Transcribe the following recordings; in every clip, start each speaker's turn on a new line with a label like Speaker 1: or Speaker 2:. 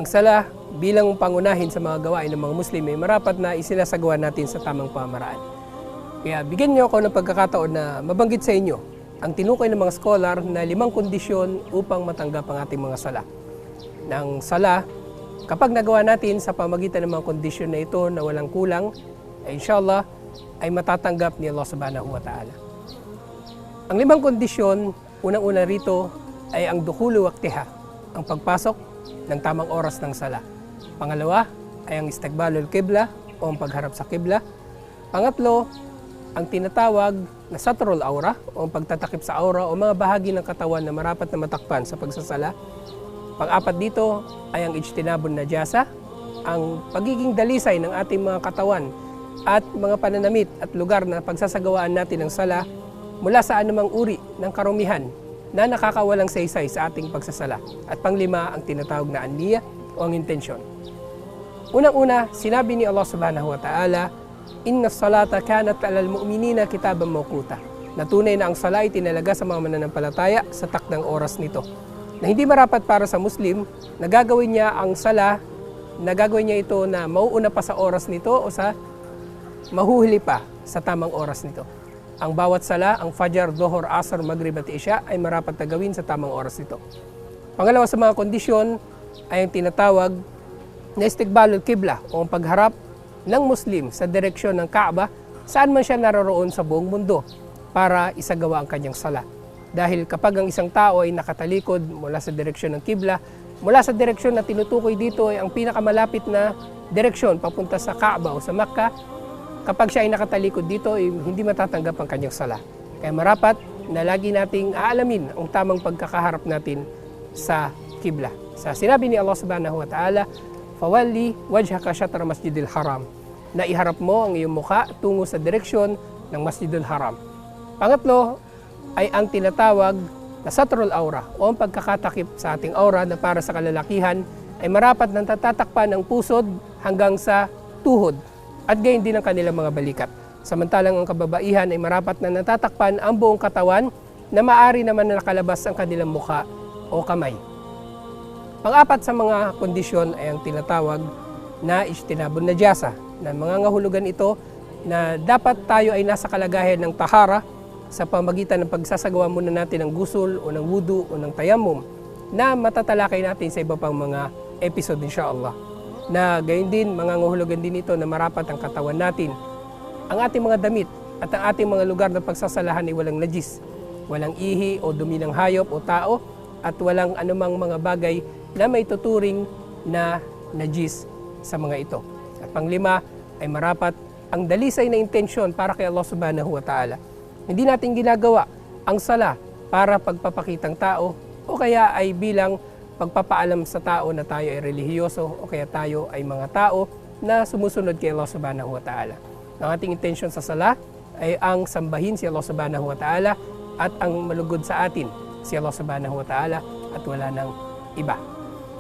Speaker 1: sala bilang pangunahin sa mga gawain ng mga Muslim ay marapat na isinasagawa natin sa tamang pamamaraan. Kaya bigyan niyo ako ng pagkakataon na mabanggit sa inyo ang tinukoy ng mga scholar na 5 kondisyon upang matanggap ang ating mga sala. Ng sala, kapag nagawa natin sa pamagitan ng mga kondisyon na ito na walang kulang, ay inshallah ay matatanggap ni Allah subhanahu wa ta'ala. Ang 5 kondisyon, unang-una rito ay ang dukhulu waqtiha, ang pagpasok ng tamang oras ng sala. Pangalawa ay ang istiqbalul qibla o ang pagharap sa qibla. Pangatlo, ang tinatawag na satrul aura o ang pagtatakip sa aura o mga bahagi ng katawan na marapat na matakpan sa pagsasala. Pang-apat dito ay ang ijtinabun najasa, ang pagiging dalisay ng ating mga katawan at mga pananamit at lugar na pagsasagawaan natin ng sala mula sa anumang uri ng karumihan na nakakawalang saysay sa ating pagsasala. At panglima, ang tinatawag na an-niyya o ang intensyon. Unang-una, sinabi ni Allah subhanahu wa ta'ala, Inna salata kanat alal mu'minina kitaban mawquta. Na tunay na ang sala ay tinalaga sa mga mananampalataya sa takdang oras nito. Na hindi marapat para sa Muslim na gagawin niya ang sala, na gagawin niya ito na mauuna pa sa oras nito o sa mahuhuli pa sa tamang oras nito. Ang bawat sala, ang Fajr, Dhuhr, Asr, Maghrib at Isya ay marapat na gawin sa tamang oras nito. Pangalawa sa mga kondisyon ay ang tinatawag na istiqbalul qibla o ang pagharap ng Muslim sa direksyon ng Kaaba saan man siya naroroon sa buong mundo para isagawa ang kanyang sala. Dahil kapag ang isang tao ay nakatalikod mula sa direksyon ng Qibla, mula sa direksyon na tinutukoy dito ay ang pinakamalapit na direksyon papunta sa Kaaba o sa Makkah, kapag siya ay nakatalikod dito ay hindi matatanggap ang kanyang sala. Kaya marapat na lagi nating aalamin ang tamang pagkakaharap natin sa Qibla. Sa sinabi ni Allah subhanahu wa ta'ala, Fawalli wajhaka syatra masjidil haram, na iharap mo ang iyong mukha tungo sa direksyon ng Masjidul Haram. Pangatlo ay ang tinatawag na satrul aura o ang pagkakatakip sa ating aura na para sa kalalakihan ay marapat na tatatakpan ng pusod hanggang sa tuhod at gayon din ang kanilang mga balikat. Samantalang ang kababaihan ay marapat na natatakpan ang buong katawan na maaari naman na nakalabas ang kanilang mukha o kamay. Pang-apat sa mga kondisyon ay ang tinatawag na ijtinabun najasa, na mga ngahulugan ito na dapat tayo ay nasa kalagayan ng tahara sa pamagitan ng pagsasagawa muna natin ng gusul o ng wudu o ng tayammum na matatalakay natin sa iba pang mga episode inshallah. Na gayon din, mga ngahulugan din ito na marapat ang katawan natin, ang ating mga damit at ang ating mga lugar na pagsasalahan ay walang najis, walang ihi o dumi ng hayop o tao at walang anumang mga bagay na may tuturing na najis sa mga ito. At panglima ay marapat ang dalisay na intensyon para kay Allah subhanahu wa ta'ala. Hindi natin ginagawa ang sala para pagpapakitang tao o kaya ay bilang pagpapaalam sa tao na tayo ay relihiyoso o kaya tayo ay mga tao na sumusunod kay Allah subhanahu wa ta'ala. Ang ating intensyon sa sala ay ang sambahin si Allah subhanahu wa ta'ala at ang malugod sa atin si Allah subhanahu wa ta'ala at wala nang iba.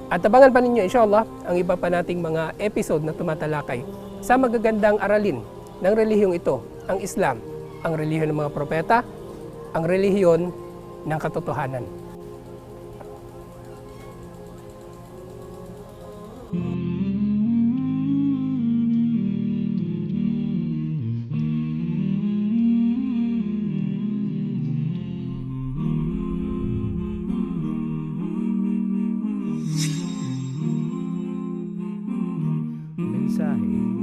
Speaker 1: At abangan pa ninyo inshallah ang iba pa nating mga episode na tumatalakay sa magagandang aralin ng relihiyong ito, ang Islam, ang relihiyon ng mga propeta, ang relihiyon ng katotohanan.
Speaker 2: Mensahe